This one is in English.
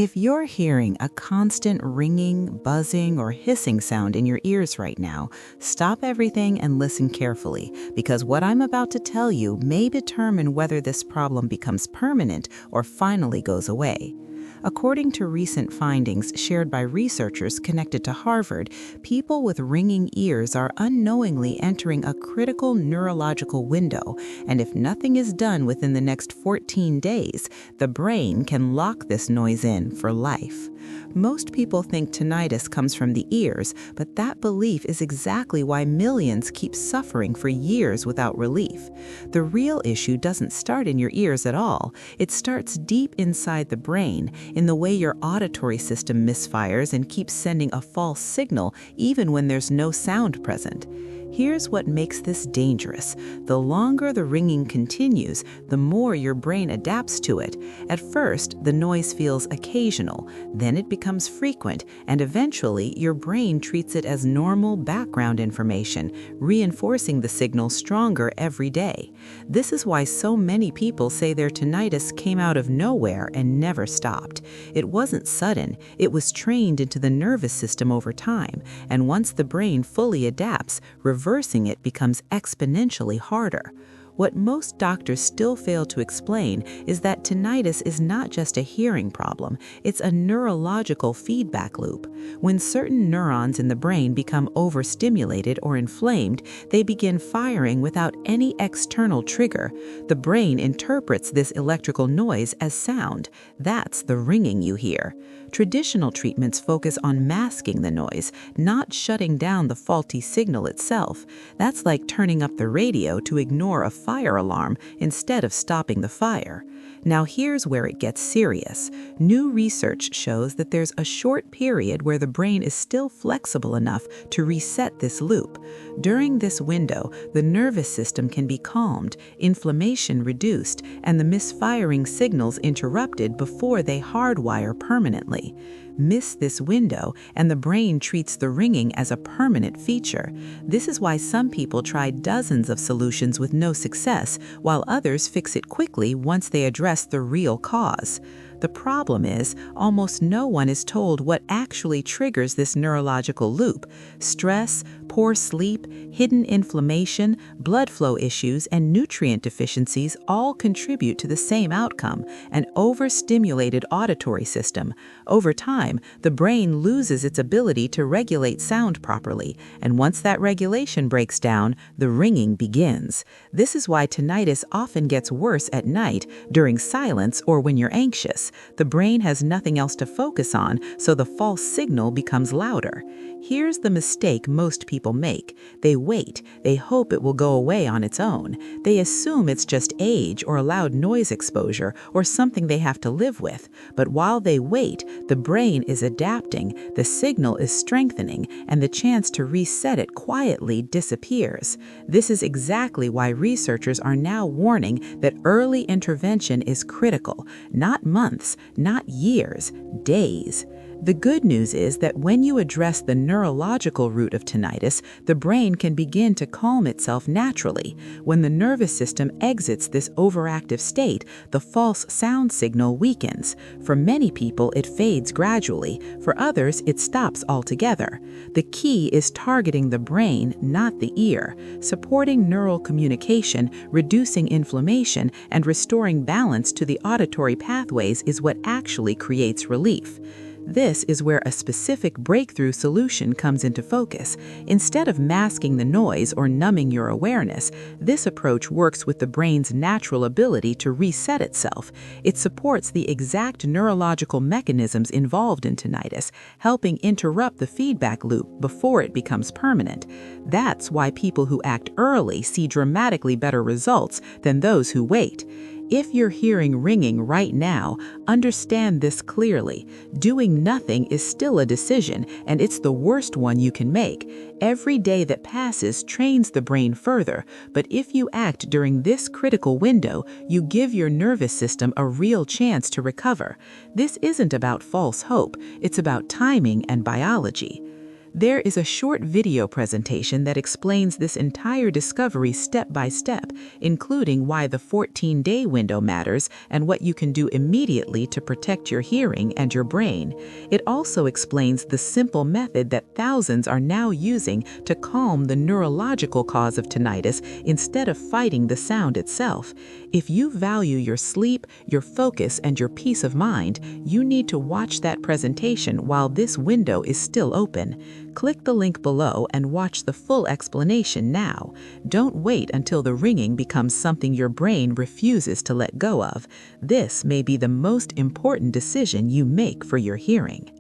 If you're hearing a constant ringing, buzzing, or hissing sound in your ears right now, stop everything and listen carefully, because what I'm about to tell you may determine whether this problem becomes permanent or finally goes away. According to recent findings shared by researchers connected to Harvard, people with ringing ears are unknowingly entering a critical neurological window, and if nothing is done within the next 14 days, the brain can lock this noise in for life. Most people think tinnitus comes from the ears, but that belief is exactly why millions keep suffering for years without relief. The real issue doesn't start in your ears at all. It starts deep inside the brain, in the way your auditory system misfires and keeps sending a false signal even when there's no sound present. Here's what makes this dangerous. The longer the ringing continues, the more your brain adapts to it. At first, the noise feels occasional, then it becomes frequent, and eventually your brain treats it as normal background information, reinforcing the signal stronger every day. This is why so many people say their tinnitus came out of nowhere and never stopped. It wasn't sudden, it was trained into the nervous system over time, and once the brain fully adapts, reversing it becomes exponentially harder. What most doctors still fail to explain is that tinnitus is not just a hearing problem, it's a neurological feedback loop. When certain neurons in the brain become overstimulated or inflamed, they begin firing without any external trigger. The brain interprets this electrical noise as sound. That's the ringing you hear. Traditional treatments focus on masking the noise, not shutting down the faulty signal itself. That's like turning up the radio to ignore a fire alarm instead of stopping the fire. Now here's where it gets serious. New research shows that there's a short period where the brain is still flexible enough to reset this loop. During this window, the nervous system can be calmed, inflammation reduced, and the misfiring signals interrupted before they hardwire permanently. Miss this window, and the brain treats the ringing as a permanent feature. This is why some people try dozens of solutions with no success, while others fix it quickly once they address the real cause. The problem is, almost no one is told what actually triggers this neurological loop. Stress, poor sleep, hidden inflammation, blood flow issues, and nutrient deficiencies all contribute to the same outcome, an overstimulated auditory system. Over time, the brain loses its ability to regulate sound properly, and once that regulation breaks down, the ringing begins. This is why tinnitus often gets worse at night, during silence, or when you're anxious. The brain has nothing else to focus on, so the false signal becomes louder. Here's the mistake most people make. They wait. They hope it will go away on its own. They assume it's just age or loud noise exposure or something they have to live with. But while they wait, the brain is adapting, the signal is strengthening, and the chance to reset it quietly disappears. This is exactly why researchers are now warning that early intervention is critical. Not months, not years, days. The good news is that when you address the neurological root of tinnitus, the brain can begin to calm itself naturally. When the nervous system exits this overactive state, the false sound signal weakens. For many people, it fades gradually. For others, it stops altogether. The key is targeting the brain, not the ear. Supporting neural communication, reducing inflammation, and restoring balance to the auditory pathways is what actually creates relief. This is where a specific breakthrough solution comes into focus. Instead of masking the noise or numbing your awareness, this approach works with the brain's natural ability to reset itself. It supports the exact neurological mechanisms involved in tinnitus, helping interrupt the feedback loop before it becomes permanent. That's why people who act early see dramatically better results than those who wait. If you're hearing ringing right now, understand this clearly. Doing nothing is still a decision, and it's the worst one you can make. Every day that passes trains the brain further, but if you act during this critical window, you give your nervous system a real chance to recover. This isn't about false hope, it's about timing and biology. There is a short video presentation that explains this entire discovery step by step, including why the 14-day window matters and what you can do immediately to protect your hearing and your brain. It also explains the simple method that thousands are now using to calm the neurological cause of tinnitus instead of fighting the sound itself. If you value your sleep, your focus, and your peace of mind, you need to watch that presentation while this window is still open. Click the link below and watch the full explanation now. Don't wait until the ringing becomes something your brain refuses to let go of. This may be the most important decision you make for your hearing.